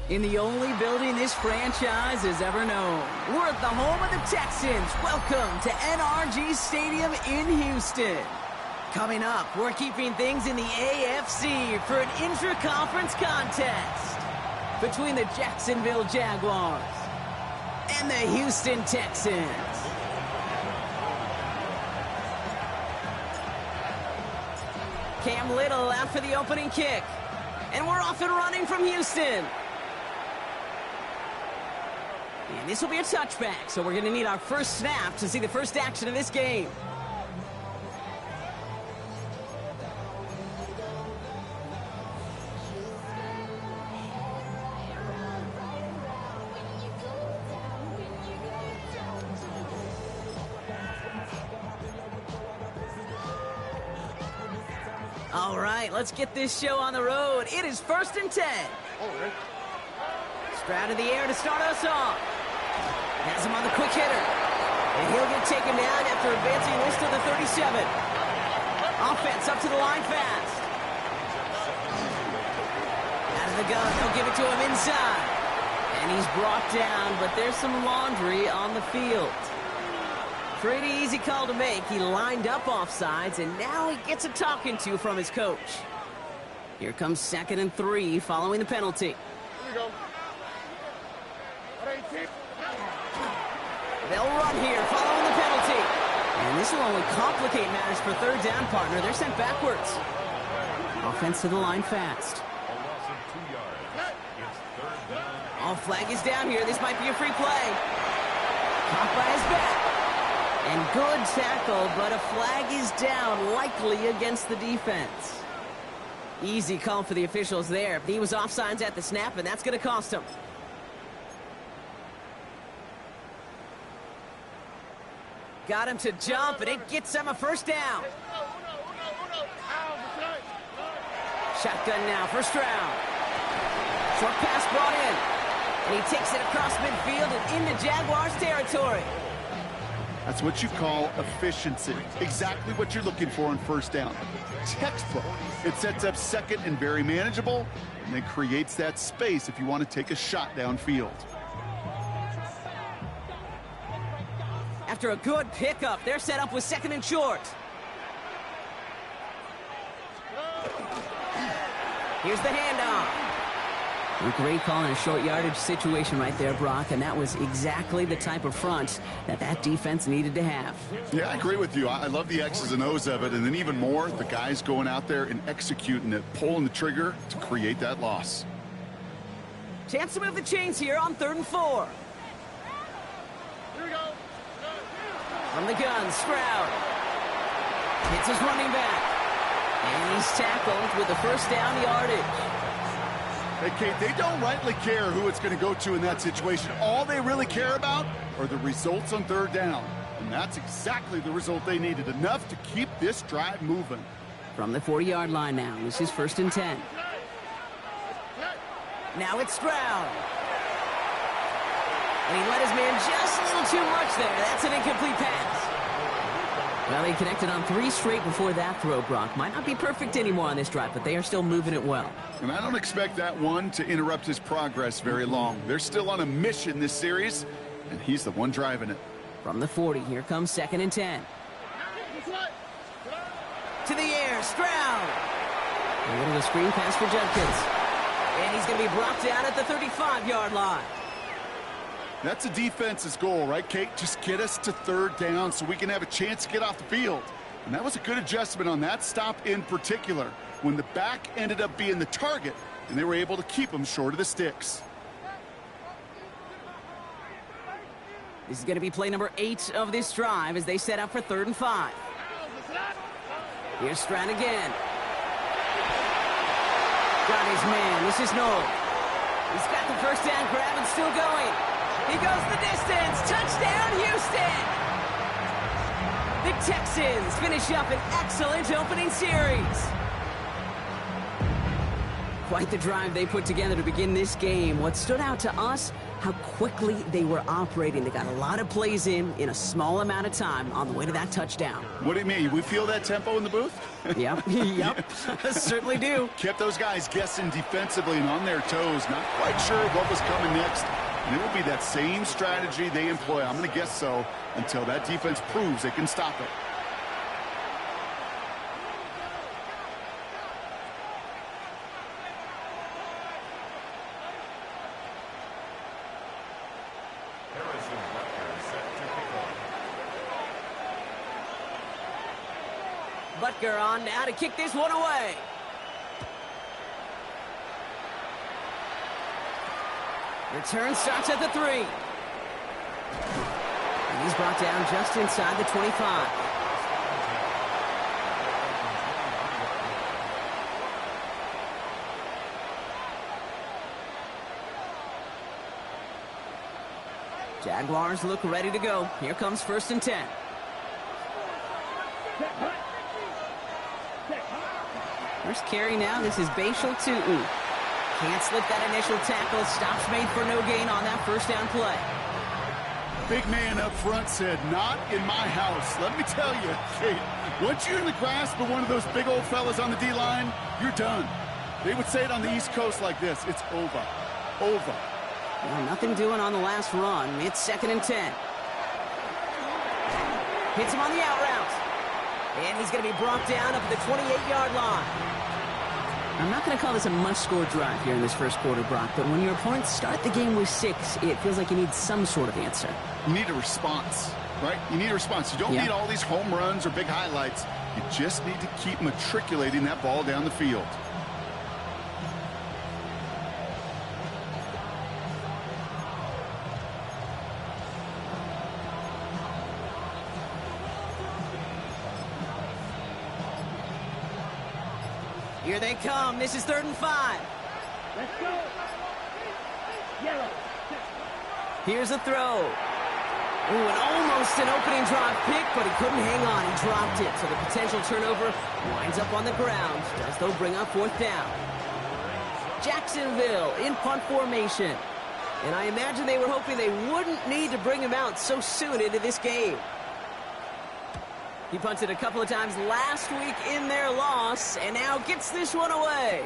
In the only building this franchise has ever known. We're at the home of the Texans. Welcome to NRG Stadium in Houston. Coming up, we're keeping things in the AFC for an intra-conference contest between the Jacksonville Jaguars and the Houston Texans. Cam Little out for the opening kick. And we're off and running from Houston. And this will be a touchback, so we're going to need our first snap to see the first action of this game. All right, let's get this show on the road. It is 1st and 10. Stroud in the air to start us off. Has him on the quick hitter. And he'll get taken down after advancing this to the 37. Offense up to the line fast. Out of the gun, they'll give it to him inside. And he's brought down, but there's some laundry on the field. Pretty easy call to make. He lined up offsides, and now he gets a talking to from his coach. Here comes 2nd and 3 following the penalty. Here we go. They'll run here following the penalty. And this will only complicate matters for third down, partner. They're sent backwards. Offense to the line fast. Oh, flag is down here. This might be a free play. Caught by his back. And good tackle, but a flag is down, likely against the defense. Easy call for the officials there. He was offsides at the snap, and that's going to cost him. Got him to jump, and it gets him a first down. Shotgun now for Stroud. Short pass brought in. And he takes it across midfield and into Jaguars territory. That's what you call efficiency. Exactly what you're looking for on first down. Textbook. It sets up second and very manageable, and then creates that space if you want to take a shot downfield. After a good pickup, they're set up with 2nd and short. Here's the handoff. A great call in a short yardage situation right there, Brock, and that was exactly the type of front that defense needed to have. Yeah, I agree with you. I love the X's and O's of it, and then even more, the guys going out there and executing it, pulling the trigger to create that loss. Chance to move the chains here on 3rd and 4. Here we go. From the gun, Stroud hits his running back, and he's tackled with the first down yardage. Hey, Kate, they don't rightly care who it's going to go to in that situation. All they really care about are the results on 3rd down. And that's exactly the result they needed, enough to keep this drive moving. From the 40-yard line now, this is 1st and 10. Now it's Stroud. And he let his man just a little too much there. That's an incomplete pass. Well, he connected on 3 straight before that throw, Brock. Might not be perfect anymore on this drive, but they are still moving it well. And I don't expect that one to interrupt his progress very long. They're still on a mission this series, and he's the one driving it. From the 40, here comes 2nd and 10. To the air, Stroud. A little screen pass for Judkins. And he's going to be brought down at the 35-yard line. That's a defense's goal, right, Kate? Just get us to 3rd down so we can have a chance to get off the field. And that was a good adjustment on that stop in particular, when the back ended up being the target, and they were able to keep him short of the sticks. This is going to be play number 8 of this drive as they set up for 3rd and 5. Here's Stroud again. Got his man. This is Noel. He's got the first down grab and still going. He goes the distance. Touchdown, Houston! The Texans finish up an excellent opening series. Quite the drive they put together to begin this game. What stood out to us, how quickly they were operating. They got a lot of plays in a small amount of time on the way to that touchdown. What do you mean? We feel that tempo in the booth? Yep, yep, certainly do. Kept those guys guessing defensively and on their toes, not quite sure what was coming next. And it will be that same strategy they employ, I'm going to guess so, until that defense proves they can stop it. Butker on now to kick this one away. Return starts at the 3. And he's brought down just inside the 25. Jaguars look ready to go. Here comes 1st and 10. First carry now. This is Bashal Tutin. Can't slip that initial tackle. Stops made for no gain on that first down play. Big man up front said, not in my house. Let me tell you, Kate, once you're in the grasp of one of those big old fellas on the D-line, you're done. They would say it on the East Coast like this. It's over. Over. Well, nothing doing on the last run. It's 2nd and 10. Hits him on the out route. And he's going to be brought down up at the 28-yard line. I'm not going to call this a must-score drive here in this first quarter, Brock, but when your opponents start the game with 6, it feels like you need some sort of answer. You need a response, right? You need a response. You don't need all these home runs or big highlights. You just need to keep matriculating that ball down the field. Here they come. This is 3rd and 5. Let's go. Yellow. Here's a throw. Ooh, and almost an opening drive pick, but he couldn't hang on. He dropped it, so the potential turnover winds up on the ground. Does, though, bring up 4th down. Jacksonville in punt formation. And I imagine they were hoping they wouldn't need to bring him out so soon into this game. He punted a couple of times last week in their loss, and now gets this one away.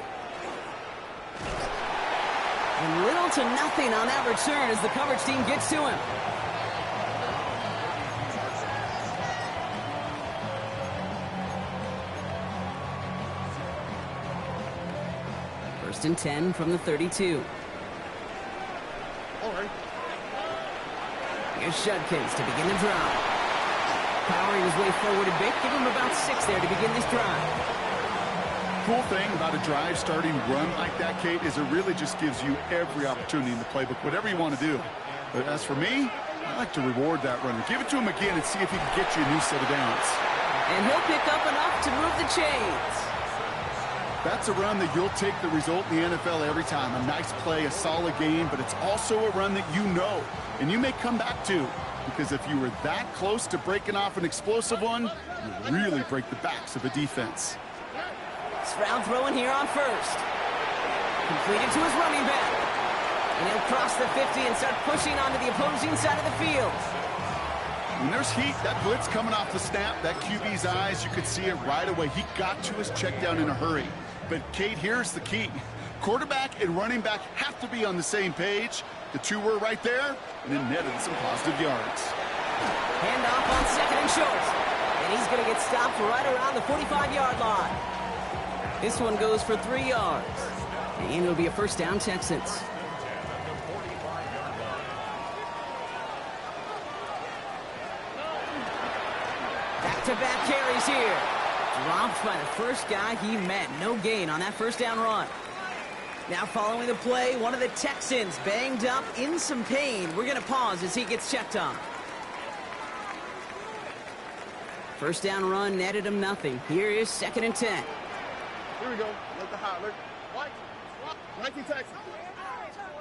And little to nothing on that return as the coverage team gets to him. First and 10 from the 32. All right. Here's Judkins to begin the drive. Powering his way forward a bit. Give him about 6 there to begin this drive. Cool thing about a drive starting run like that, Kate, is it really just gives you every opportunity in the playbook, whatever you want to do. But as for me, I like to reward that runner. Give it to him again and see if he can get you a new set of downs. And he'll pick up enough to move the chains. That's a run that you'll take the result in the NFL every time. A nice play, a solid game, but it's also a run that you know and you may come back to. Because if you were that close to breaking off an explosive one, you really break the backs of a defense. Stroud throwing here on 1st. Completed to his running back. And he'll cross the 50 and start pushing onto the opposing side of the field. When there's heat, that blitz coming off the snap, that QB's eyes, you could see it right away. He got to his check down in a hurry. But, Kate, here's the key. Quarterback and running back have to be on the same page. The two were right there, and then netted some positive yards. Handoff on 2nd and short. And he's going to get stopped right around the 45-yard line. This one goes for 3 yards. And it'll be a 1st down, Texans. Back-to-back carries here. Dropped by the first guy he met. No gain on that 1st down run. Now following the play, one of the Texans banged up in some pain. We're going to pause as he gets checked on. 1st down run netted him nothing. Here is 2nd and 10. Here we go. Let the hot. Right to Texas.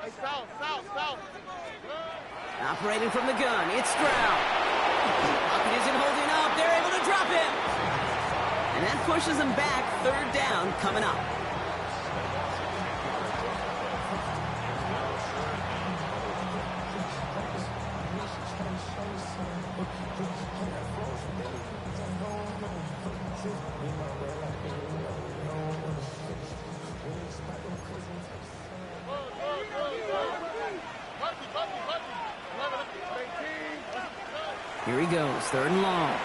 Hey, south. Operating from the gun, it's Stroud. Pocket isn't holding up. They're able to drop him. And that pushes them back. 3rd down coming up. Here he goes, 3rd and long.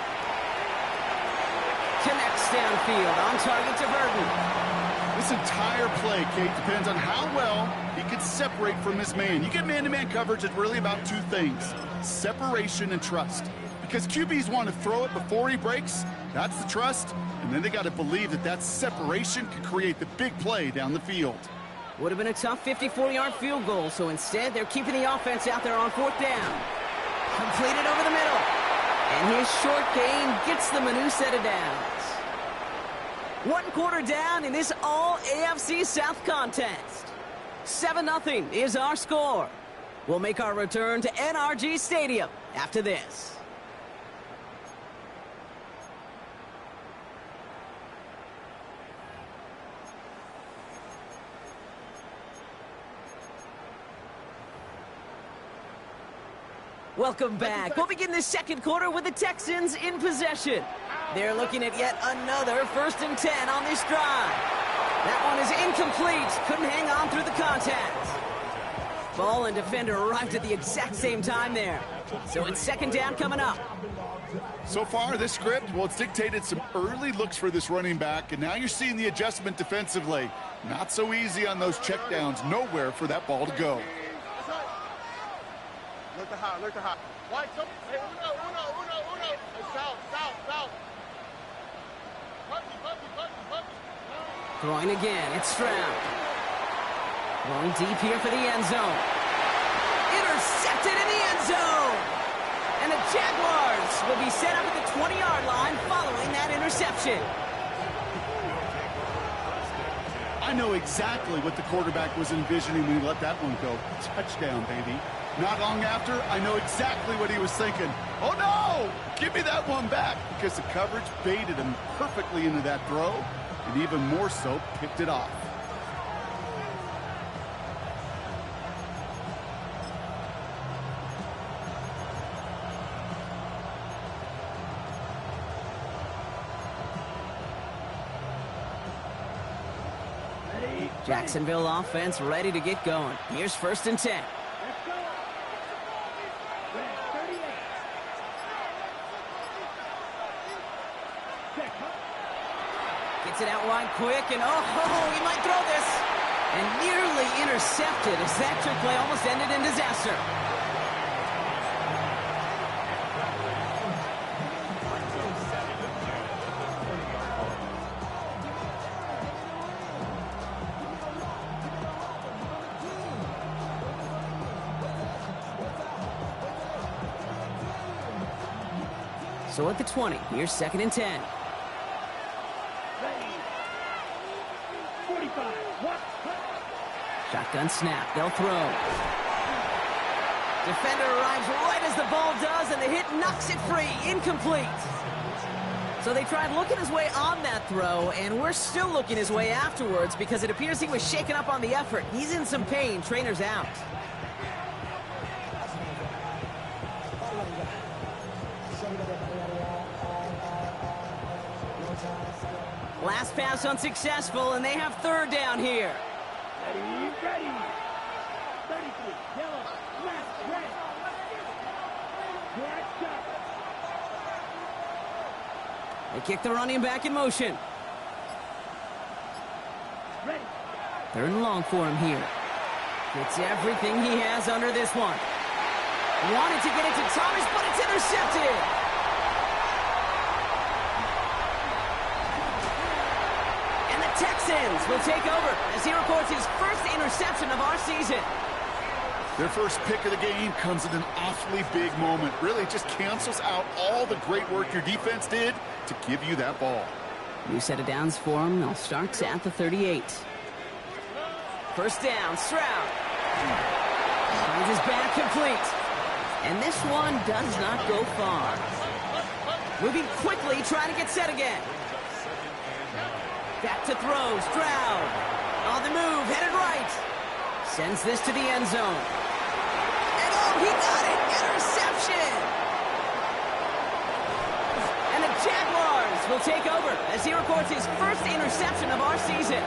Connects downfield, on target to Burton. This entire play, Kate, depends on how well he can separate from his man. You get man-to-man coverage, it's really about 2 things, separation and trust. Because QBs want to throw it before he breaks, that's the trust, and then they got to believe that that separation could create the big play down the field. Would have been a tough 54-yard field goal, so instead they're keeping the offense out there on 4th down. Completed over the middle. And his short gain gets them a new set of downs. 1 quarter down in this all-AFC South contest. 7-0 is our score. We'll make our return to NRG Stadium after this. Welcome back. We'll begin this 2nd quarter with the Texans in possession. They're looking at yet another 1st and 10 on this drive. That one is incomplete. Couldn't hang on through the contact. Ball and defender arrived at the exact same time there. So it's 2nd down coming up. So far, this script, well, it's dictated some early looks for this running back, and now you're seeing the adjustment defensively. Not so easy on those checkdowns. Nowhere for that ball to go. Look to high, look to high. White, come. Hey, uno. Hey, south. Puppy. Throwing again, it's Stroud. Going deep here for the end zone. Intercepted in the end zone. And the Jaguars will be set up at the 20-yard line following that interception. I know exactly what the quarterback was envisioning when he let that one go. Touchdown, baby. Not long after, I know exactly what he was thinking. Oh, no! Give me that one back, because the coverage baited him perfectly into that throw, and even more so, picked it off. Jacksonville offense ready to get going. Here's 1st and 10. Gets it out wide quick, and he might throw this. And nearly intercepted as that trick play almost ended in disaster. So at the 20, here's 2nd and 10. Shotgun snap, they'll throw. Defender arrives right as the ball does, and the hit knocks it free, incomplete. So they tried looking his way on that throw, and we're still looking his way afterwards because it appears he was shaken up on the effort. He's in some pain, trainer's out. Last pass unsuccessful, and they have 3rd down here. Ready. 33, yellow, left, red. They kick the running back in motion. Ready. 3rd and long for him here. Gets everything he has under this one. Wanted to get it to Thomas, but it's intercepted. Texans will take over as he records his 1st interception of our season. Their first pick of the game comes at an awfully big moment. Really just cancels out all the great work your defense did to give you that ball. New set of downs for him. They'll start at the 38. 1st down, Stroud. Finds his back complete. And this one does not go far. Moving quickly, trying to get set again. Back to throw, Stroud. On the move, headed right. Sends this to the end zone. And he got it! Interception! And the Jaguars will take over as he records his 1st interception of our season.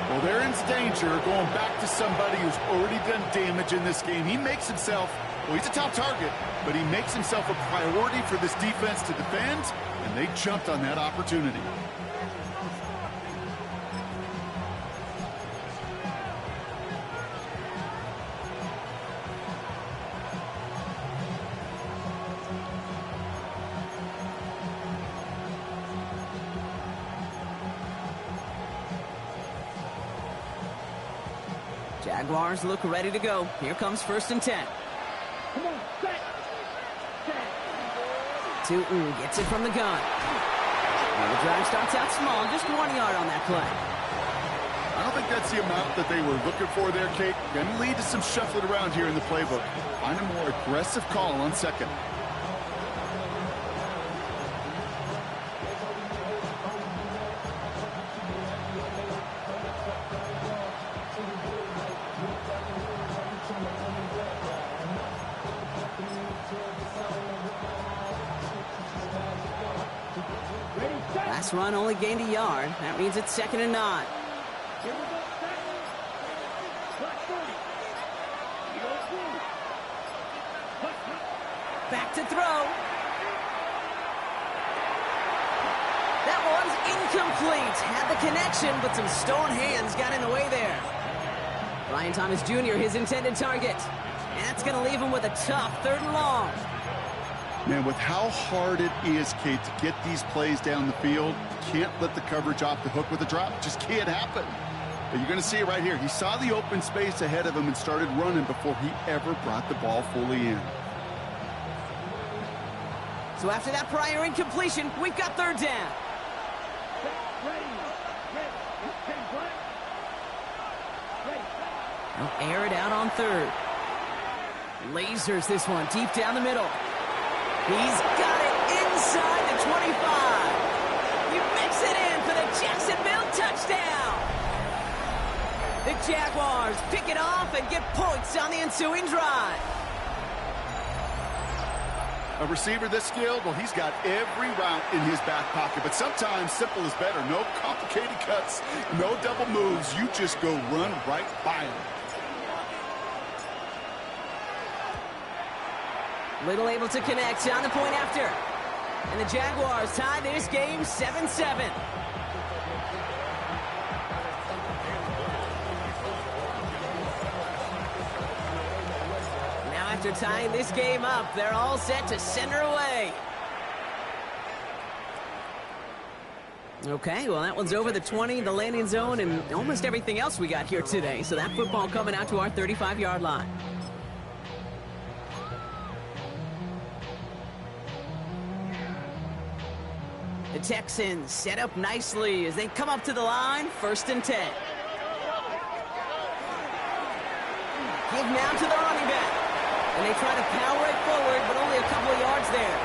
Well, they're in danger going back to somebody who's already done damage in this game. He makes himself Well, he's a top target, but he makes himself a priority for this defense to defend, and they jumped on that opportunity. Jaguars look ready to go. Here comes 1st and 10. Come on, set. Tootin gets it from the gun. Now the drive starts out small, just 1 yard on that play. I don't think that's the amount that they were looking for there, Kate. Going to lead to some shuffling around here in the playbook. Find a more aggressive call on 2nd. Last run only gained a yard. That means it's 2nd and 9. Here we go, set. Clock 30. You go through. Back to throw. That one's incomplete. Had the connection, but some stone hands got in the way there. Brian Thomas Jr., his intended target. And that's going to leave him with a tough 3rd and long. Man, with how hard it is, Kate, to get these plays down the field, you can't let the coverage off the hook with a drop. It just can't happen. But you're going to see it right here. He saw the open space ahead of him and started running before he ever brought the ball fully in. So after that prior incompletion, we've got 3rd down. Ready. They'll air it out on 3rd. Lasers this one deep down the middle. He's got it inside the 25. He makes it in for the Jacksonville touchdown. The Jaguars pick it off and get points on the ensuing drive. A receiver this skilled, well, he's got every route in his back pocket, but sometimes simple is better. No complicated cuts, no double moves. You just go run right by him. Little able to connect on the point after. And the Jaguars tie this game 7-7. Now after tying this game up, they're all set to center away. Okay, well, that one's over the 20, the landing zone, and almost everything else we got here today. So that football coming out to our 35-yard line. The Texans set up nicely as they come up to the line, 1st and 10. Give now to the running back. And they try to power it forward, but only a couple of yards there.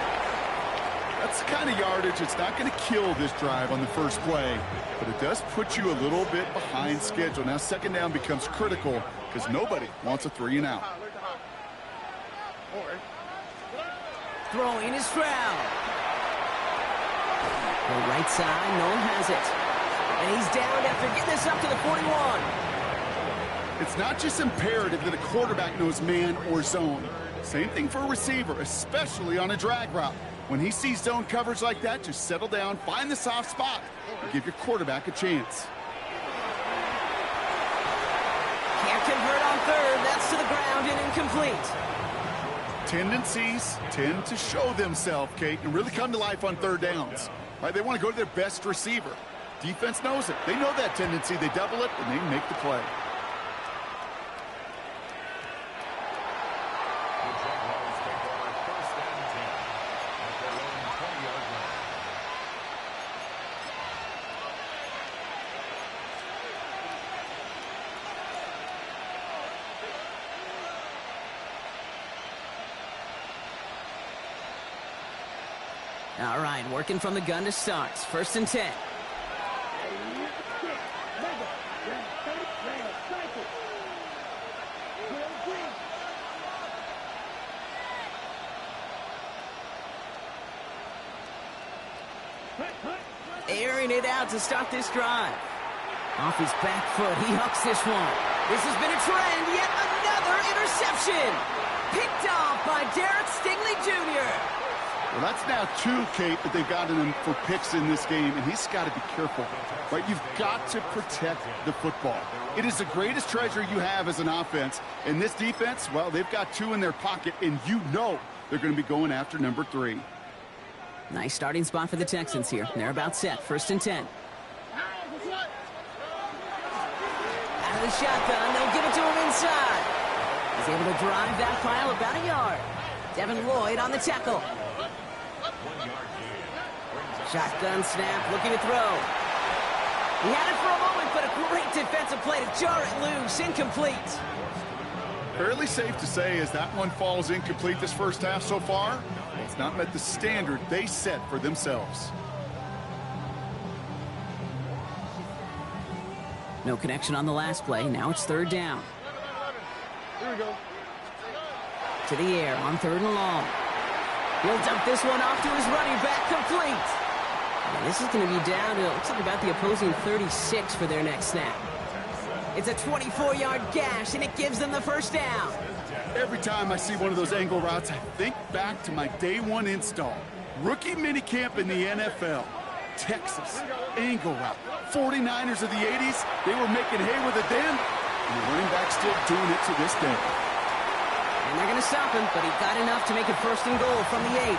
That's the kind of yardage that's not going to kill this drive on the first play, but it does put you a little bit behind schedule. Now 2nd down becomes critical because nobody wants a 3 and out. Throwing is Stroud. The right side, Nolan has it. And he's down after getting this up to the 41. It's not just imperative that a quarterback knows man or zone. Same thing for a receiver, especially on a drag route. When he sees zone coverage like that, just settle down, find the soft spot, and give your quarterback a chance. Can't convert on 3rd. That's to the ground and incomplete. Tendencies tend to show themselves, Kate, and really come to life on 3rd downs. Right, they want to go to their best receiver. Defense knows it. They know that tendency. They double it, and they make the play. All right, working from the gun to start. 1st and 10. Airing it out to start this drive. Off his back foot, he hucks this one. This has been a trend, yet another interception. Picked off by Derek Stingley Jr. Well, that's now 2, Kate, that they've gotten him for picks in this game, and he's got to be careful, right? You've got to protect the football. It is the greatest treasure you have as an offense, and this defense, well, they've got 2 in their pocket, and you know they're going to be going after number 3. Nice starting spot for the Texans here. They're about set. 1st and 10. Out of the shotgun, they'll give it to him inside. He's able to drive that pile about a yard. Devin Lloyd on the tackle. Shotgun snap, looking to throw. He had it for a moment, but a great defensive play to jar it loose. Incomplete. Fairly safe to say as that one falls incomplete this first half so far, it's not met the standard they set for themselves. No connection on the last play. Now it's 3rd down. Here we go. To the air on 3rd and long. He'll dump this one off to his running back, complete. And this is going to be down to, looks like about the opposing 36 for their next snap. It's a 24-yard gash, and it gives them the 1st down. Every time I see one of those angle routes, I think back to my day 1 install. Rookie minicamp in the NFL. Texas, angle route. 49ers of the 80s, they were making hay with it then, and the running back's still doing it to this day. And they're going to stop him, but he got enough to make it 1st and goal from the 8.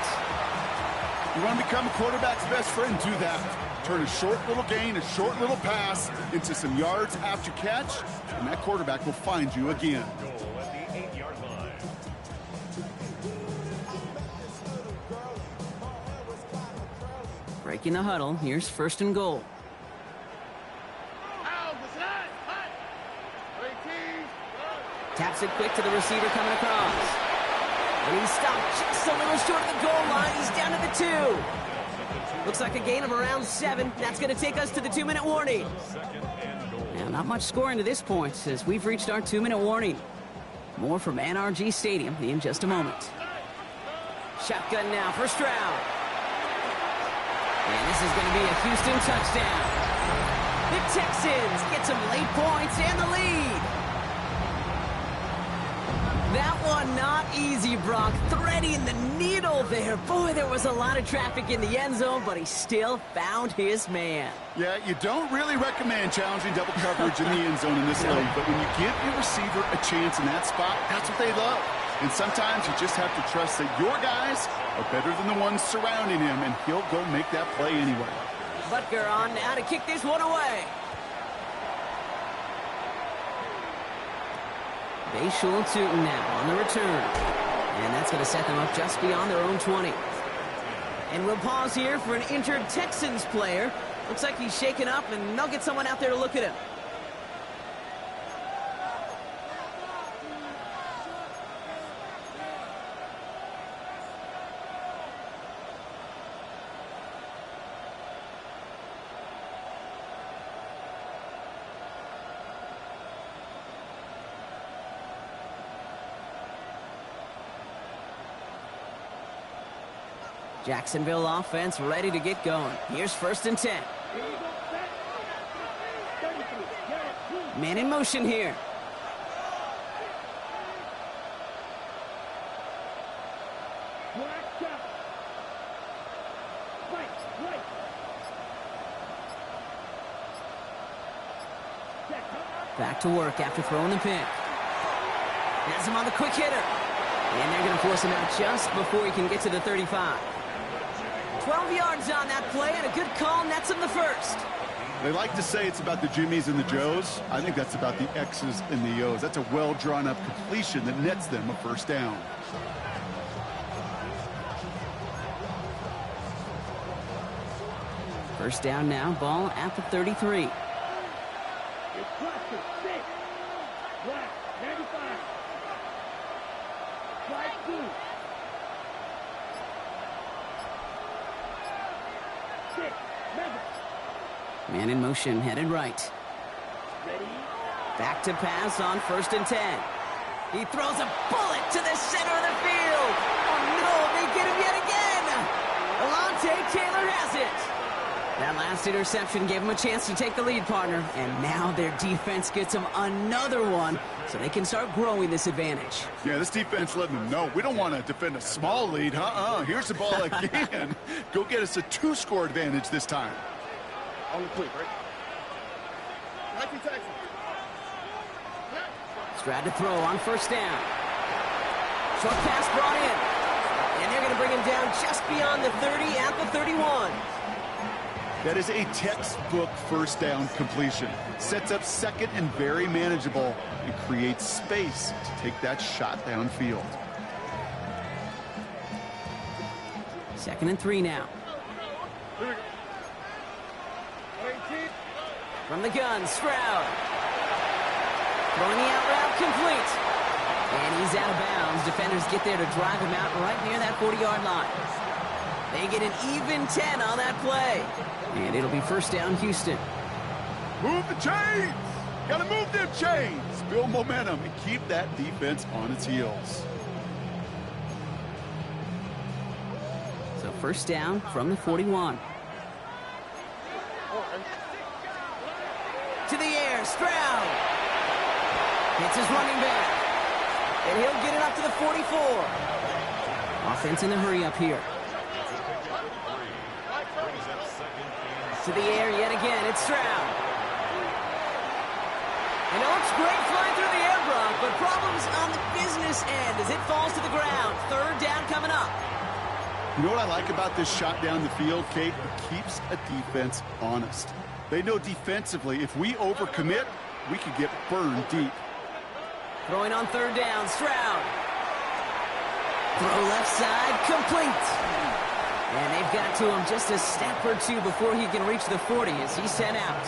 You want to become a quarterback's best friend, do that. Turn a short little gain, a short little pass into some yards after catch, and that quarterback will find you again. Goal at the 8-yard line. Breaking the huddle. Here's 1st and goal. Taps it quick to the receiver coming across. And he's stopped just a little short of the goal line. He's down to the 2. Looks like a gain of around 7. That's going to take us to the 2-minute warning. Now, not much scoring to this point as we've reached our 2-minute warning. More from NRG Stadium in just a moment. Shotgun now, 1st round. And this is going to be a Houston touchdown. The Texans get some late points and the lead. That one not easy, Brock. Threading the needle there. Boy, there was a lot of traffic in the end zone, but he still found his man. Yeah, you don't really recommend challenging double coverage in the end zone in this league, but when you give your receiver a chance in that spot, that's what they love. And sometimes you just have to trust that your guys are better than the ones surrounding him, and he'll go make that play anyway. Butker on now to kick this one away. Bayshul Tootin now on the return. And that's going to set them up just beyond their own 20. And we'll pause here for an injured Texans player. Looks like he's shaken up, and they'll get someone out there to look at him. Jacksonville offense ready to get going. Here's 1st and 10. Man in motion here. Back to work after throwing the pick. Has him on the quick hitter. And they're going to force him out just before he can get to the 35. 12 yards on that play, and a good call nets him the 1st. They like to say it's about the Jimmies and the Joes. I think that's about the X's and the O's. That's a well-drawn-up completion that nets them a 1st down. First down now, ball at the 33. Man in motion, headed right. Back to pass on 1st and 10. He throws a bullet to the center of the field. Oh, no, they get him yet again. Alontae Taylor has it. That last interception gave them a chance to take the lead, partner. And now their defense gets them another one, so they can start growing this advantage. Yeah, this defense letting them know we don't want to defend a small lead. Here's the ball again. Go get us a 2-score advantage this time. On the quick, right? Nike taxi. Stroud to throw on first down. Short pass brought in. And they're going to bring him down just beyond the 30 at the 31. That is a textbook first down completion. Sets up second and very manageable and creates space to take that shot downfield. 2nd and 3 now. Here we go. 18. From the gun, Stroud. Throwing the out route complete. And he's out of bounds. Defenders get there to drive him out right near that 40-yard line. They get an even 10 on that play. And it'll be first down, Houston. Move the chains! Gotta move them chains! Build momentum and keep that defense on its heels. So first down from the 41. To the air, Stroud. Hits his running back. And he'll get it up to the 44. Offense in the hurry up here. To the air yet again, it's Stroud. And it looks great flying through the air, Brock, but problems on the business end as it falls to the ground. 3rd down coming up. You know what I like about this shot down the field, Kate? It keeps a defense honest. They know defensively, if we overcommit, we could get burned deep. Throwing on 3rd down, Stroud. Throw left side, complete. And they've got to him just a step or two before he can reach the 40 as he's sent out.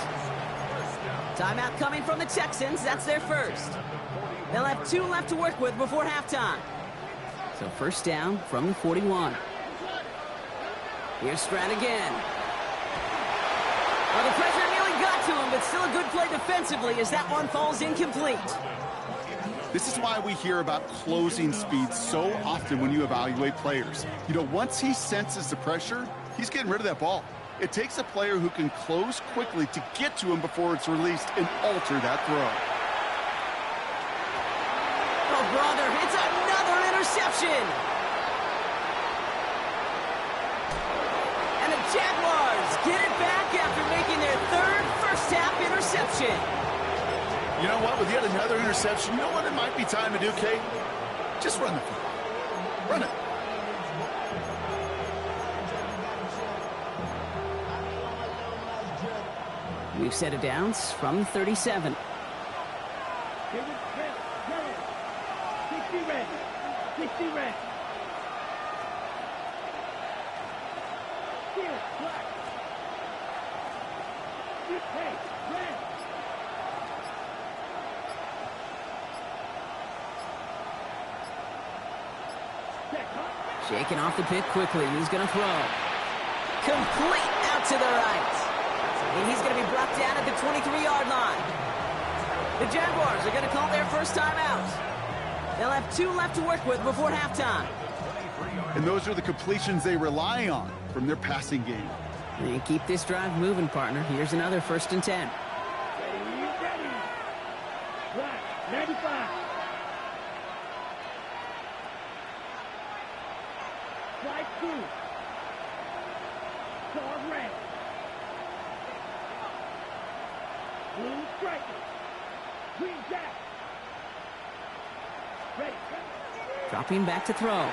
Timeout coming from the Texans. That's their first. They'll have 2 left to work with before halftime. So first down from the 41. Here's Stroud again. Well, the pressure nearly got to him, but still a good play defensively as that one falls incomplete. This is why we hear about closing speed so often when you evaluate players. You know, once he senses the pressure, he's getting rid of that ball. It takes a player who can close quickly to get to him before it's released and alter that throw. Oh, brother, it's another interception. And the Jaguars get it back after making their 3rd first-half interception. You know what? With yet another interception, you know what it might be time to do, Kate? Just run the ball. Run it. We've set it down from 37. Give it ready. 60 ready. 60 ready. Here, black. Hey, red. Shaking off the pick quickly. He's going to throw. Complete out to the right. And he's going to be brought down at the 23-yard line. The Jaguars are going to call their first timeout. They'll have 2 left to work with before halftime. And those are the completions they rely on from their passing game. And keep this drive moving, partner. Here's another 1st and 10. Ready. Black, 95. Slide through. Dog red. Blue striker. Green jack. Ready. Dropping back to throw.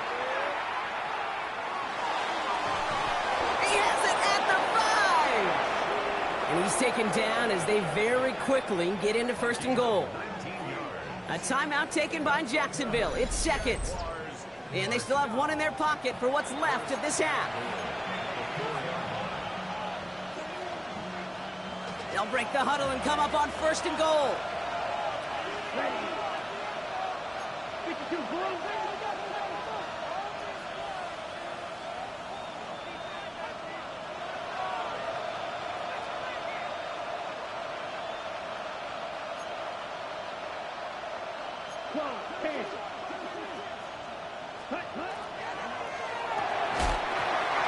He has it at the 5! And he's taken down as they very quickly get into 1st and goal. A timeout taken by Jacksonville. It's 2nd. And they still have 1 in their pocket for what's left of this half. They'll break the huddle and come up on 1st and goal. Ready. 52, blue.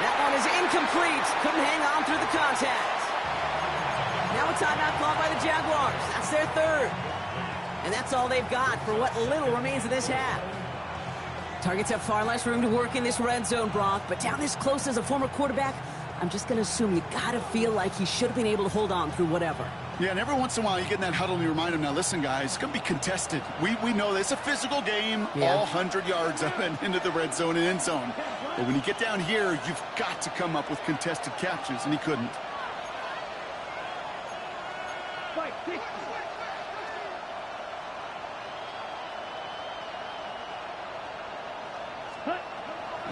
That one is incomplete. Couldn't hang on through the contact. Now a timeout called by the Jaguars. That's their third. And that's all they've got for what little remains of this half. Targets have far less room to work in this red zone, Brock, but down this close as a former quarterback, I'm just going to assume you got to feel like he should have been able to hold on through whatever. Yeah, and every once in a while you get in that huddle and you remind him, now listen, guys, it's going to be contested. We know this. It's a physical game, all 100 yards up and into the red zone and end zone. But when you get down here, you've got to come up with contested catches, and he couldn't. Fight, 60.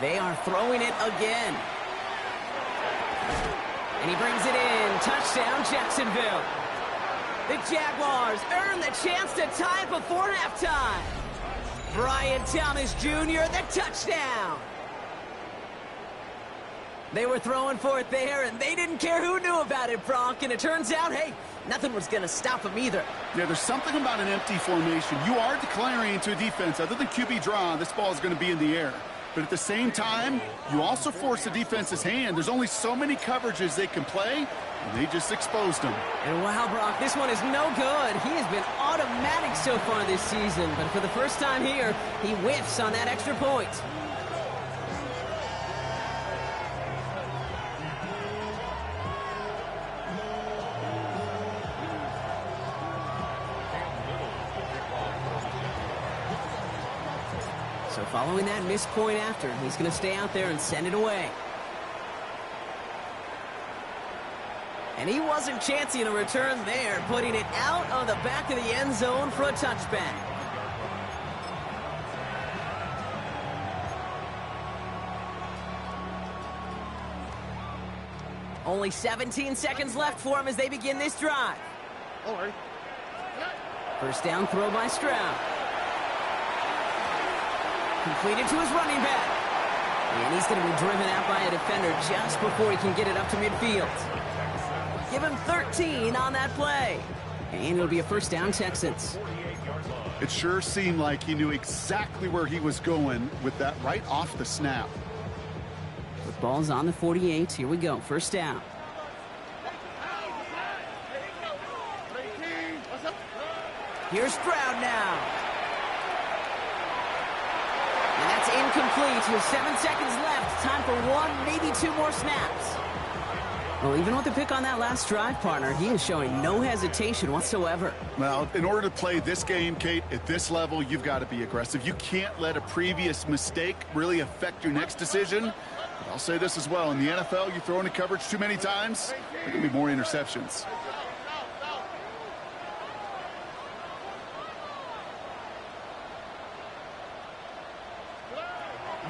They are throwing it again. And he brings it in. Touchdown, Jacksonville. The Jaguars earn the chance to tie it before halftime. Brian Thomas Jr., the touchdown. They were throwing for it there, and they didn't care who knew about it, Bronk. And it turns out, hey, nothing was going to stop them either. Yeah, there's something about an empty formation. You are declaring to a defense, other than QB draw, this ball is going to be in the air. But at the same time, you also force the defense's hand. There's only so many coverages they can play, and they just exposed them. And wow, Brock, this one is no good. He has been automatic so far this season, but for the first time here, he whiffs on that extra point. So following that missed point after, he's going to stay out there and send it away. And he wasn't chancing a return there, putting it out of the back of the end zone for a touchback. Only 17 seconds left for him as they begin this drive. Don't worry. First down throw by Stroud. Completed to his running back. And he's going to be driven out by a defender just before he can get it up to midfield. Give him 13 on that play. And it'll be a first down, Texans. It sure seemed like he knew exactly where he was going with that right off the snap. Football's on the 48. Here we go. First down. Here's Stroud now. And that's incomplete with 7 seconds left. Time for one, maybe two more snaps. Well, even with the pick on that last drive, partner, he is showing no hesitation whatsoever. Well, in order to play this game, Kate, at this level, you've got to be aggressive. You can't let a previous mistake really affect your next decision. But I'll say this as well. In the NFL, you throw into coverage too many times, there can be more interceptions.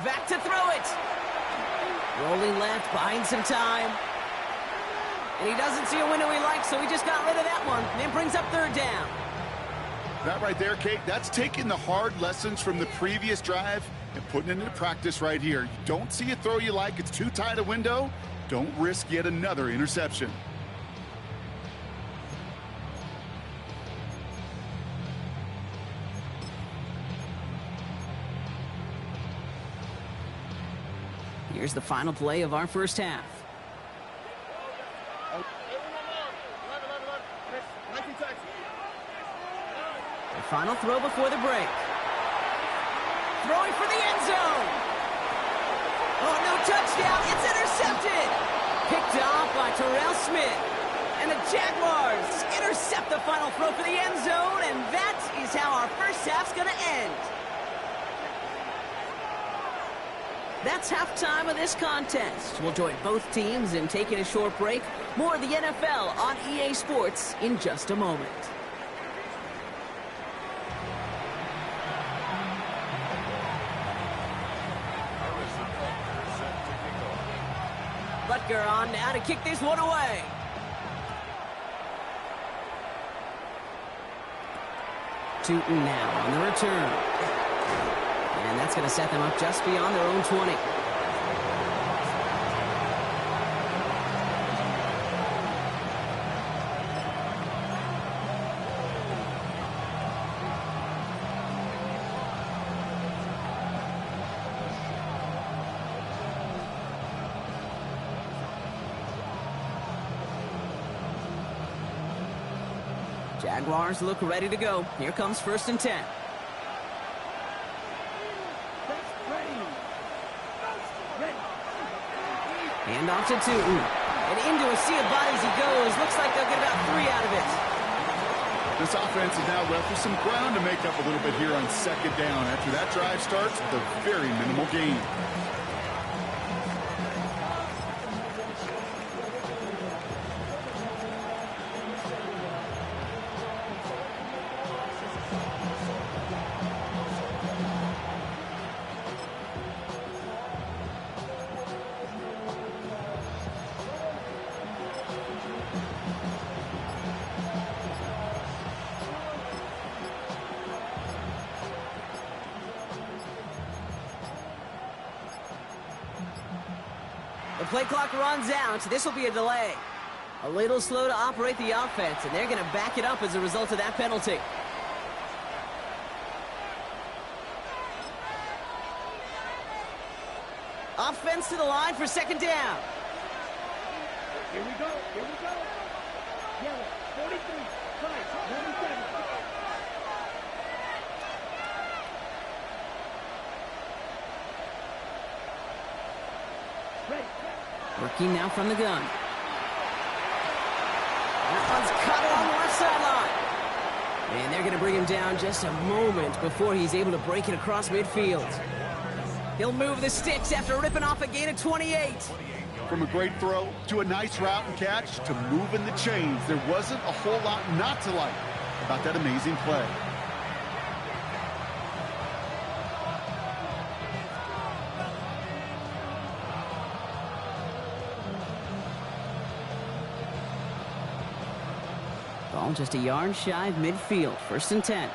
Back to throw it. Rolling left, buying some time. And he doesn't see a window he likes, so he just got rid of that one. And then brings up third down. That right there, Kate, that's taking the hard lessons from the previous drive and putting it into practice right here. You don't see a throw you like, it's too tight a window. Don't risk yet another interception. Here's the final play of our first half. The final throw before the break. Throwing for the end zone. Oh, no touchdown. It's intercepted. Picked off by Terrell Smith. And the Jaguars intercept the final throw for the end zone, and that is how our first half's going to end. That's halftime of this contest. We'll join both teams in taking a short break. More of the NFL on EA Sports in just a moment. Butker on now to kick this one away. Tootin now on the return. And that's going to set them up just beyond their own 20. Jaguars look ready to go. Here comes 1st and 10. Hand off to Tootin. And into a sea of bodies he goes. Looks like they'll get about 3 out of it. This offense is now left with some ground to make up a little bit here on 2nd down. After that drive starts with a very minimal gain. The play clock runs out. This will be a delay. A little slow to operate the offense, and they're going to back it up as a result of that penalty. Offense to the line for 2nd down. Here we go. Here we go. Yellow, 43, 5, 97. Working now from the gun. That one's cut along the left sideline. And they're going to bring him down just a moment before he's able to break it across midfield. He'll move the sticks after ripping off a gain of 28. From a great throw to a nice route and catch to moving the chains, there wasn't a whole lot not to like about that amazing play. Ball just a yard shy of midfield. 1st and 10.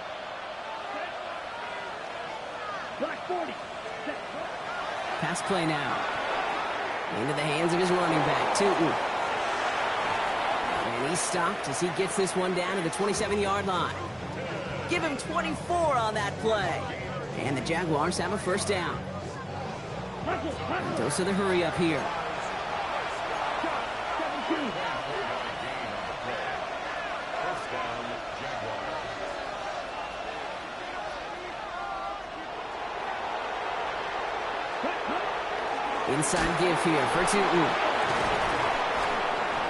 Black 40. Pass play now. Into the hands of his running back, Tootin. And he's stopped as he gets this one down to the 27-yard line. Give him 24 on that play. And the Jaguars have a 1st down. Dose of the hurry up here. Inside give here for Tootin.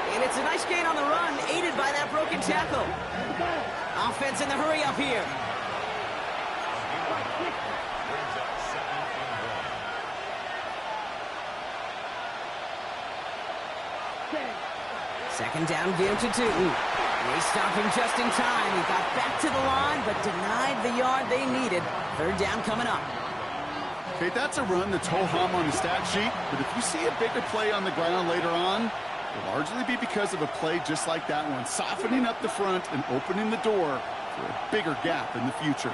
And it's a nice gain on the run, aided by that broken tackle. Offense in the hurry up here. Second down give to Tootin. They stop him just in time. He got back to the line, but denied the yard they needed. 3rd down coming up. Okay, that's a run that's ho-hum on the stat sheet, but if you see a bigger play on the ground later on, it'll largely be because of a play just like that one, softening up the front and opening the door for a bigger gap in the future.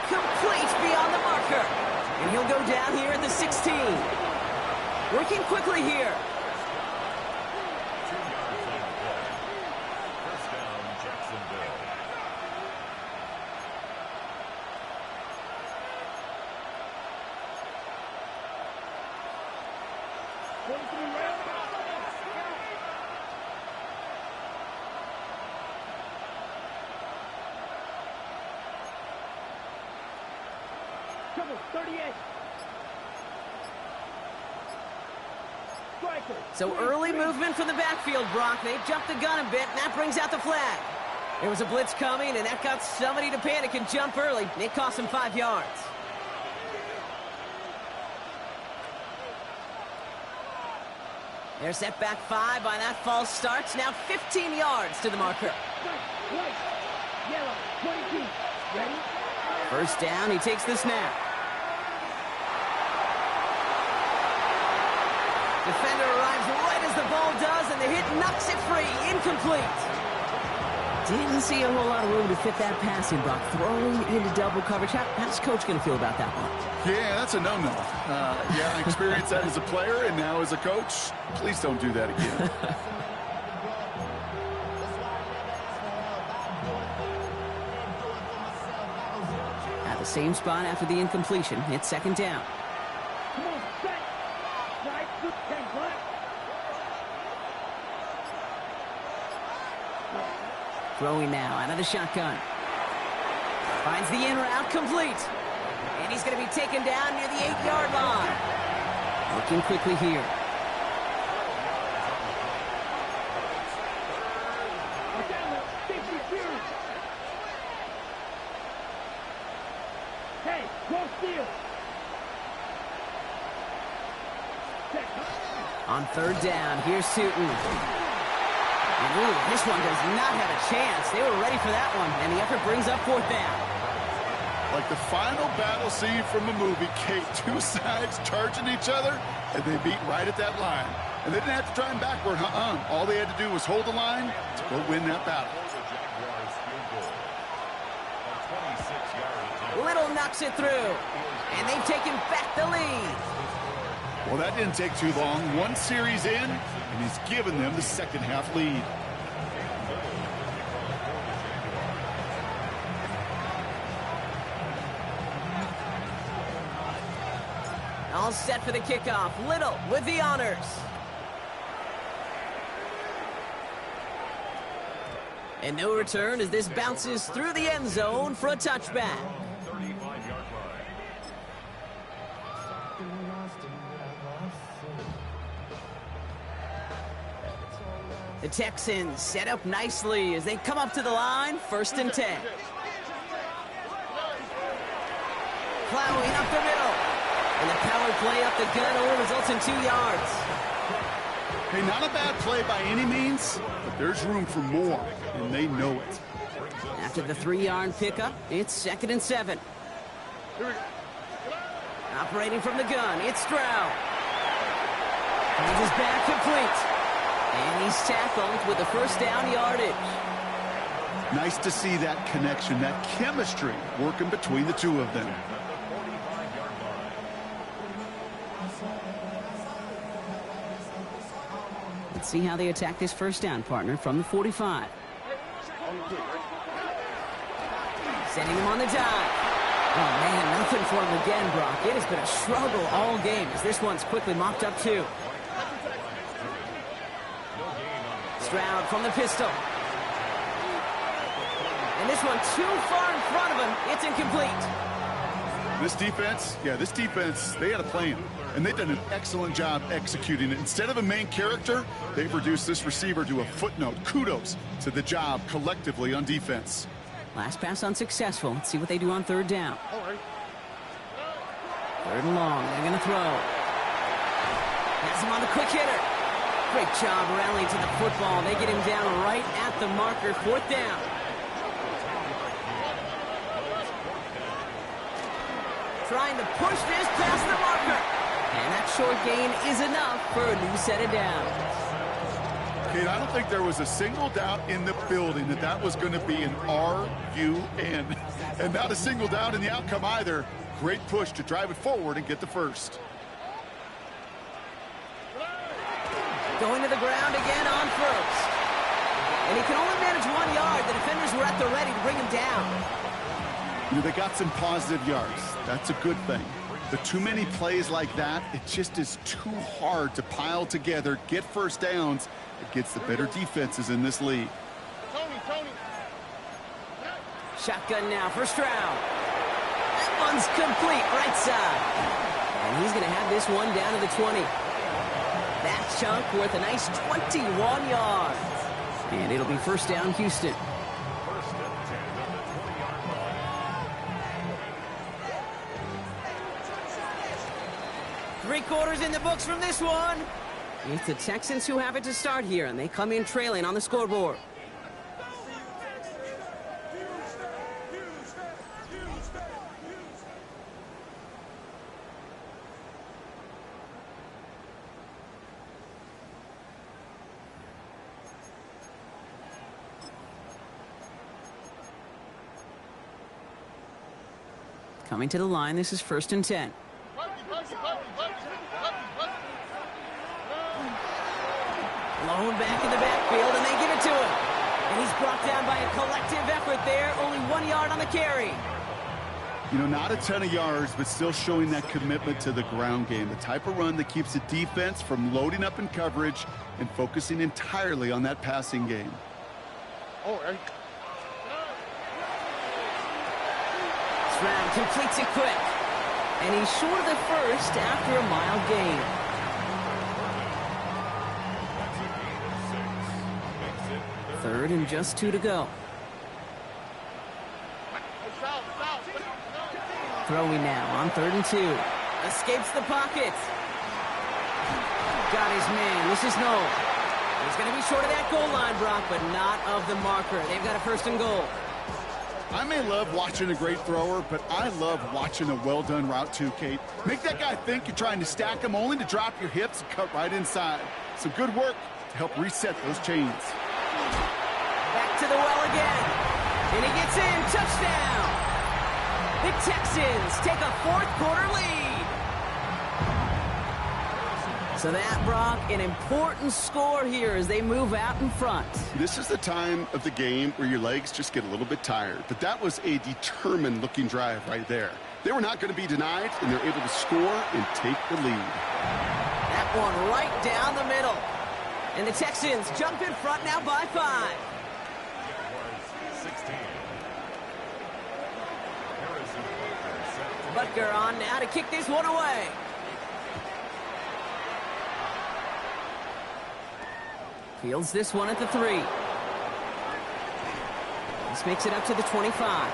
Complete beyond the marker. And he'll go down here at the 16. Working quickly here. Trouble, 38. Striker. So early movement from the backfield, Brock. They jumped the gun a bit, and that brings out the flag. There was a blitz coming, and that got somebody to panic and jump early. It cost him 5 yards. They're set back 5 by that false start. Now 15 yards to the marker. White, yellow, 22. Ready? 1st down, he takes the snap. Defender arrives right as the ball does, and the hit knocks it free. Incomplete. Didn't see a whole lot of room to fit that pass in, Brock. Throwing into double coverage. How's Coach going to feel about that one? Yeah, that's a no-no. Yeah, I experienced that as a player and now as a coach. Please don't do that again. At the same spot after the incompletion, it's 2nd down. Come on, set. Right, 10 black. Throwing now out of the shotgun. Finds the in route complete. And he's going to be taken down near the 8-yard line. Looking quickly here. Hey, go steal. On third down, here's Sutton. And ooh, this one does not have a chance. They were ready for that one, and the effort brings up fourth down. Like the final battle scene from a movie, Kate, two sides charging each other, and they meet right at that line. And they didn't have to try and backward, All they had to do was hold the line to go win that battle. Little knocks it through, and they've taken back the lead. Well, that didn't take too long. One series in, and he's given them the second half lead. All set for the kickoff. Little with the honors. And no return as this bounces through the end zone for a touchback. The Texans set up nicely as they come up to the line, 1st and 10. Plowing up the middle. And the power play up the gut only results in 2 yards. Hey, not a bad play by any means, but there's room for more, and they know it. After the 3-yard pickup, it's 2nd and 7. Operating from the gun, it's Stroud. He is back complete. And he's tackled with the first down yardage. Nice to see that connection, that chemistry working between the two of them. Let's see how they attack this first down, partner, from the 45. Sending him on the dive. Oh, man, nothing for him again, Brock. It has been a struggle all game as this one's quickly mopped up, too. Stroud from the pistol. And this one too far in front of him. It's incomplete. This defense, they had a plan. And they've done an excellent job executing it. Instead of a main character, they've reduced this receiver to a footnote. Kudos to the job collectively on defense. Last pass unsuccessful. Let's see what they do on third down. 3rd and long. They're going to throw. Has him on the quick hitter. Great job rallying to the football. They get him down right at the marker. 4th down. Trying to push this past the marker. And that short gain is enough for a new set of downs. Kate, I don't think there was a single doubt in the building that was going to be an RUN. And not a single doubt in the outcome either. Great push to drive it forward and get the first. Going to the ground again on first. And he can only manage 1 yard. The defenders were at the ready to bring him down. They got some positive yards. That's a good thing. But too many plays like that, it just is too hard to pile together, get first downs against the better defenses in this league. Tony. Shotgun now for Stroud. That one's complete right side. And he's going to have this one down to the 20. That chunk worth a nice 21 yards. And it'll be 1st down, Houston. Three-quarters in the books from this one. It's the Texans who have it to start here, and they come in trailing on the scoreboard. Coming to the line, this is 1st and 10. Blown back in the backfield, and they give it to him. And he's brought down by a collective effort there. Only 1 yard on the carry. Not a ton of yards, but still showing that commitment to the ground game. The type of run that keeps the defense from loading up in coverage and focusing entirely on that passing game. round, completes it quick. And he's short of the first after a mild gain. Third and just 2 to go. Throwing now on 3rd and 2. Escapes the pocket. Got his man. This is Noel. He's going to be short of that goal line, Brock, but not of the marker. They've got a 1st and goal. I may love watching a great thrower, but I love watching a well-done route too, Kate. Make that guy think you're trying to stack him only to drop your hips and cut right inside. Some good work to help reset those chains. Back to the well again. And he gets in. Touchdown. The Texans take a 4th quarter lead. So that, Brock, an important score here as they move out in front. This is the time of the game where your legs just get a little bit tired. But that was a determined-looking drive right there. They were not going to be denied, and they're able to score and take the lead. That one right down the middle. And the Texans jump in front now by 5. Butker on now to kick this one away. Fields this one at the 3. This makes it up to the 25.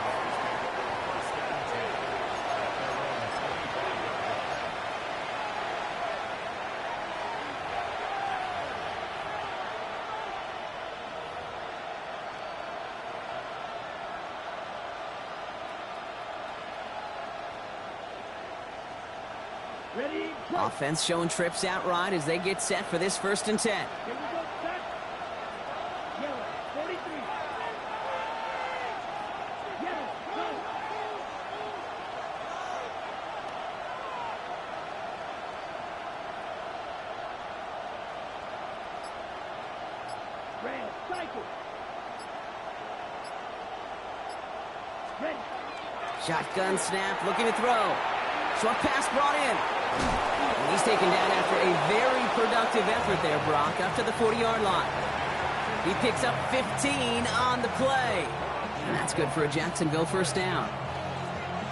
Ready? Go. Offense showing trips out right as they get set for this 1st and 10. Here we go, set. Yellow, 43. Yellow, go. Red, cycle. Ready. Shotgun snap, looking to throw. Short pass brought in. And he's taken down after a very productive effort there, Brock, up to the 40-yard line. He picks up 15 on the play. And that's good for a Jacksonville 1st down.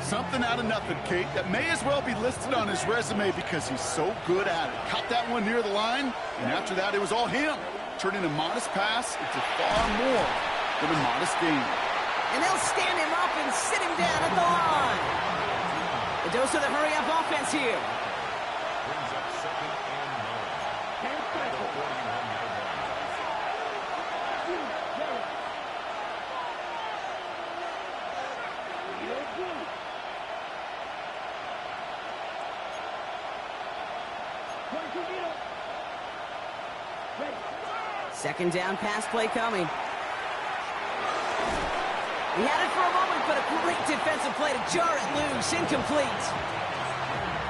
Something out of nothing, Kate, that may as well be listed on his resume because he's so good at it. Caught that one near the line, and after that, it was all him. Turning a modest pass into far more than a modest gain. And they'll stand him up and sit him down at the line. A dose of the hurry-up offense here. Brings up 2nd and 9. And cycle. 41-yard line. Yellow. Yellow, blue. Ready. 2nd down pass play coming. He had it for a moment, but a great defensive play to jar it loose. Incomplete.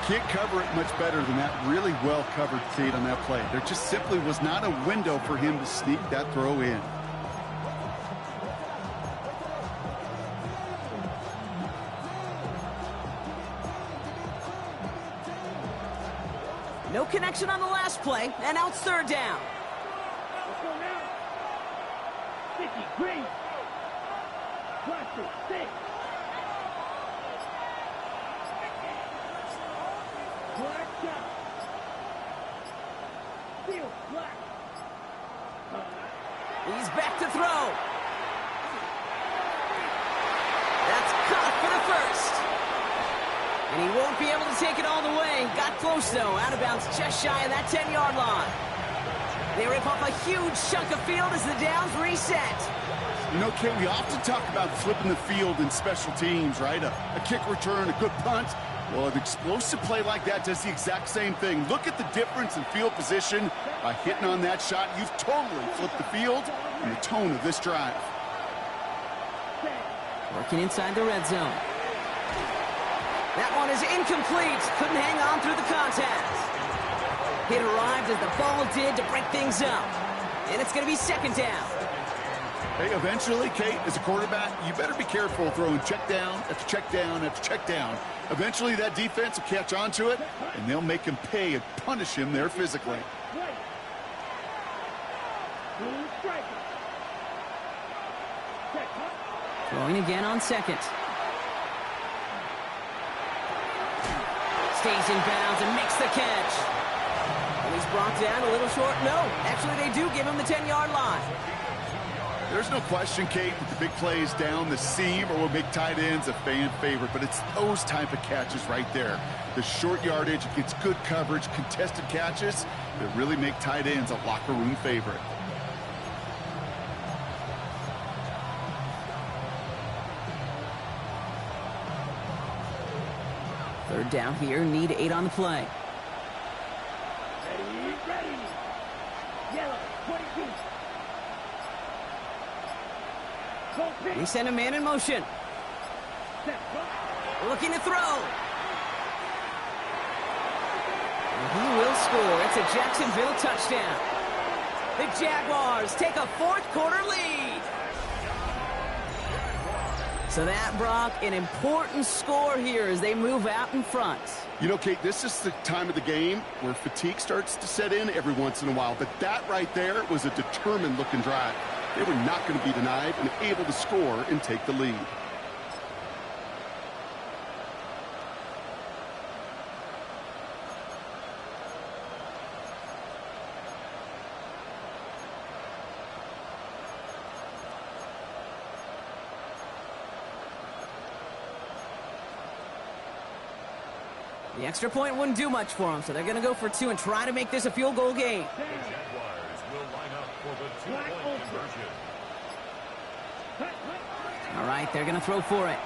Can't cover it much better than that. Really well covered, Kate, on that play. There just simply was not a window for him to sneak that throw in. No connection on the last play, and now it's 3rd down. Let's go now. 50, green. Watch it, 6. Black shot. Field, black. He's back to throw. That's caught for the 1st. And he won't be able to take it all the way. Got close, though. Out of bounds just shy of that 10-yard line. They rip off a huge chunk of field as the downs reset. You know, Kate, we often talk about flipping the field in special teams, right? A kick return, a good punt. Well, an explosive play like that does the exact same thing. Look at the difference in field position. By hitting on that shot, you've totally flipped the field and the tone of this drive. Working inside the red zone. That one is incomplete. Couldn't hang on through the contact. Hit arrived as the ball did to break things up. And it's going to be 2nd down. Hey, eventually, Kate, as a quarterback, you better be careful throwing check down after check down after check down. Eventually, that defense will catch on to it, and they'll make him pay and punish him there physically. Right. Blue striker. Check, huh? Throwing again on 2nd. stays in bounds and makes the catch. And he's brought down a little short. No, actually they do give him the 10-yard line. There's no question, Kate, that the big plays down the seam or will make tight ends a fan favorite, but it's those type of catches right there. The short yardage against good coverage, contested catches that really make tight ends a locker room favorite. Third down here, need 8 on the play. Ready. Yellow, 22. They send a man in motion. Looking to throw. And he will score. It's a Jacksonville touchdown. The Jaguars take a fourth-quarter lead. So that, Brock, an important score here as they move out in front. You know, Kate, this is the time of the game where fatigue starts to set in every once in a while, but that right there was a determined-looking drive. They were not going to be denied and able to score and take the lead. The extra point wouldn't do much for them, so they're going to go for 2 and try to make this a field goal game. The Jaguars will line up for the 2-point conversion. All right, they're going to throw for it.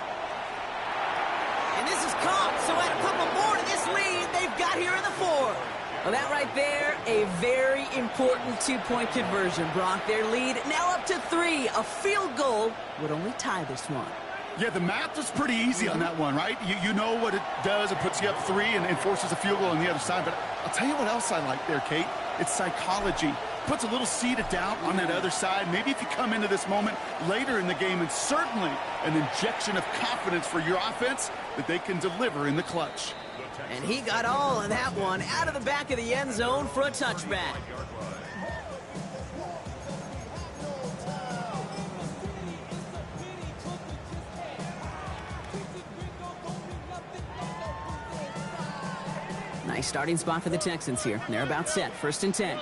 And this is caught, so add a couple more to this lead they've got here in the 4th. Well, that right there, a very important 2-point conversion, Brock. Their lead now up to 3. A field goal would only tie this one. Yeah, the math was pretty easy on that one, right? You know what it does. It puts you up 3 and forces a field goal on the other side. But I'll tell you what else I like there, Kate. It's psychology. Puts a little seed of doubt on that other side. Maybe if you come into this moment later in the game, and certainly an injection of confidence for your offense that they can deliver in the clutch. And he got all of that one out of the back of the end zone for a touchback. Nice starting spot for the Texans here. They're about set. 1st and 10.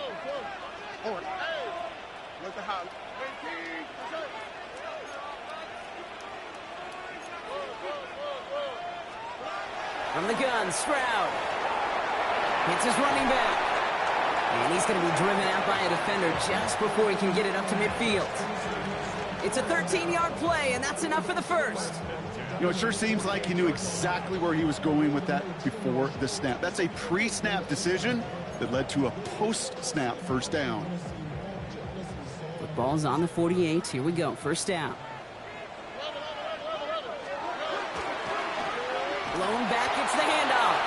From the gun, Stroud. Hits his running back. And he's going to be driven out by a defender just before he can get it up to midfield. It's a 13-yard play, and that's enough for the first. You know, it sure seems like he knew exactly where he was going with that before the snap. That's a pre-snap decision that led to a post-snap first down. Football's on the 48. Here we go. First down. Blown back, it's the handoff.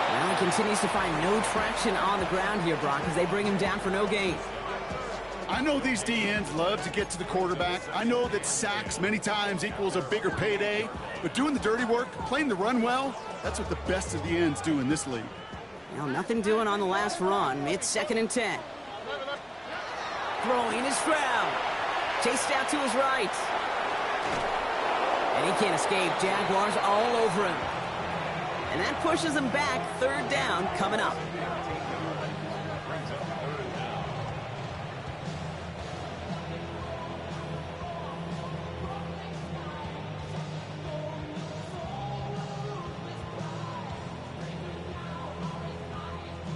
Well, he continues to find no traction on the ground here, Brock, as they bring him down for no gain. I know these DNs love to get to the quarterback. I know that sacks many times equals a bigger payday, but doing the dirty work, playing the run well, that's what the best of the ends do in this league. Well, nothing doing on the last run. It's 2nd and 10. Throwing is Stroud. Chased out to his right. And he can't escape. Jaguars all over him. And that pushes him back. 3rd down coming up.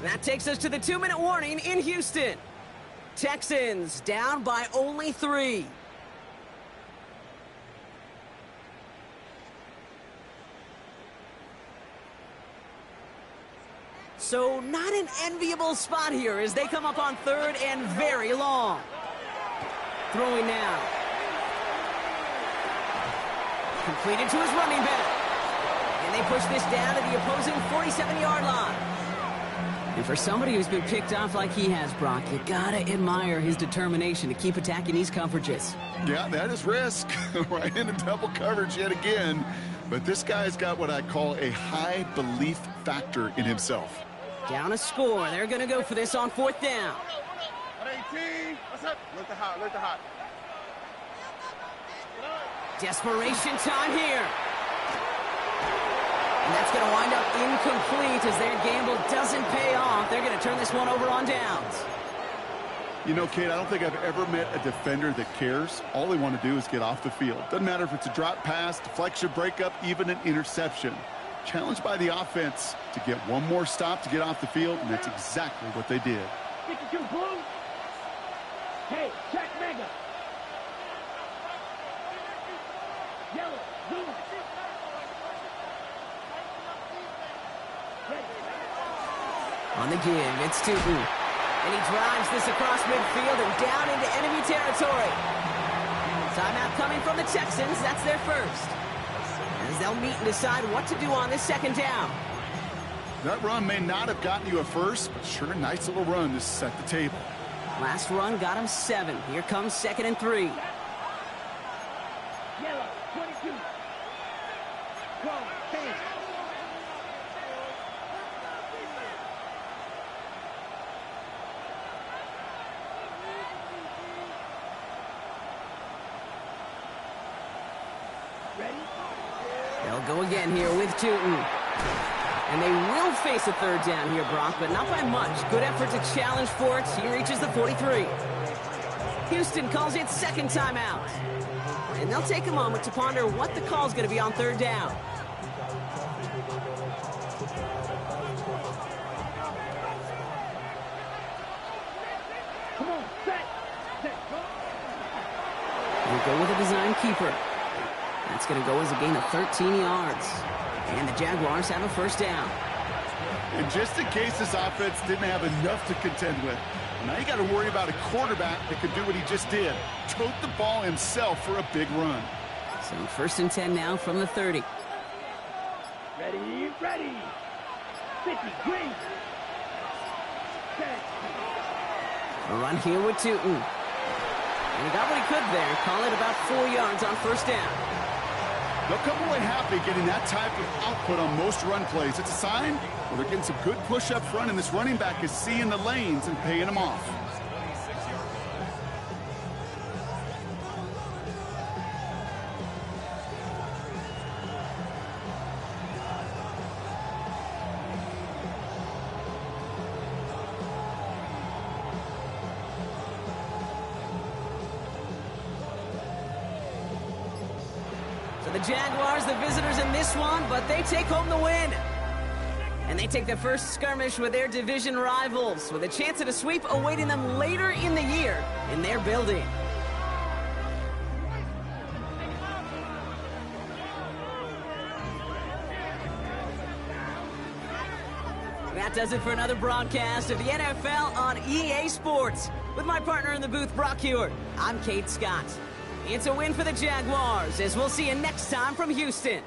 That takes us to the 2-minute warning in Houston. Texans down by only 3. So not an enviable spot here as they come up on 3rd and very long. Throwing now. Completed to his running back. And they push this down to the opposing 47-yard line. And for somebody who's been picked off like he has, Brock, you gotta admire his determination to keep attacking these coverages. Yeah, that is risk. Right into double coverage yet again. But this guy's got what I call a high belief factor in himself. Down a score. They're gonna go for this on 4th down. 18. What's up? Let the hot. Desperation time here. And that's going to wind up incomplete as their gamble doesn't pay off. They're going to turn this one over on downs. You know, Kate, I don't think I've ever met a defender that cares. All they want to do is get off the field. Doesn't matter if it's a drop pass, deflection, breakup, even an interception. Challenged by the offense to get one more stop to get off the field, and that's exactly what they did. 52 blue. Hey, check mega. Yellow, blue. On the give, it's Tootin. And he drives this across midfield and down into enemy territory. Timeout coming from the Texans. That's their first. As they'll meet and decide what to do on this second down. That run may not have gotten you a first, but sure, nice little run to set the table. Last run got him 7. Here comes 2nd and 3. Yellow, 22. Go, change. They'll go again here with Tootin. And they will face a third down here, Brock, but not by much. Good effort to challenge for it. He reaches the 43. Houston calls it second timeout. And they'll take a moment to ponder what the call is going to be on third down. Come on, set, go. We'll go with a design keeper. That's going to go as a gain of 13 yards. And the Jaguars have a first down. And just in case this offense didn't have enough to contend with, now you got to worry about a quarterback that could do what he just did. Tote the ball himself for a big run. So 1st and 10 now from the 30. Ready, ready. 50, green. Set. A run here with Tootin. And he got what he could there. Call it about 4 yards on first down. They'll come away happy getting that type of output on most run plays. It's a sign where they're getting some good push up front, and this running back is seeing the lanes and paying them off. The Jaguars, the visitors in this one, but they take home the win. And they take the first skirmish with their division rivals, with a chance at a sweep awaiting them later in the year in their building. That does it for another broadcast of the NFL on EA Sports. With my partner in the booth, Brock Hewitt, I'm Kate Scott. It's a win for the Jaguars, as we'll see you next time from Houston.